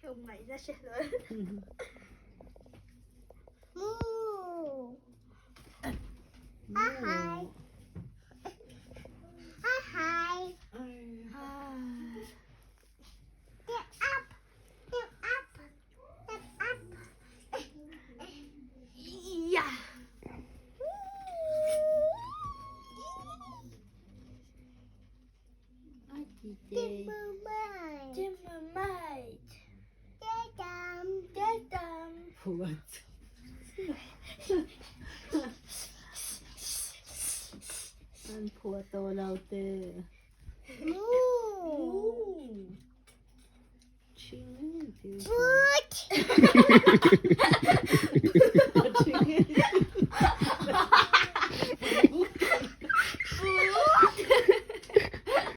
Không nghĩ ra sẽ lớn. Mu. Hi. Hi. Get up. Get up. Get up. Yeah. Timbermate. Timbermate. Dadam. Dadam. ปวดมันผัวโตเราเตอ Mu. Ooh. ชิง Foot.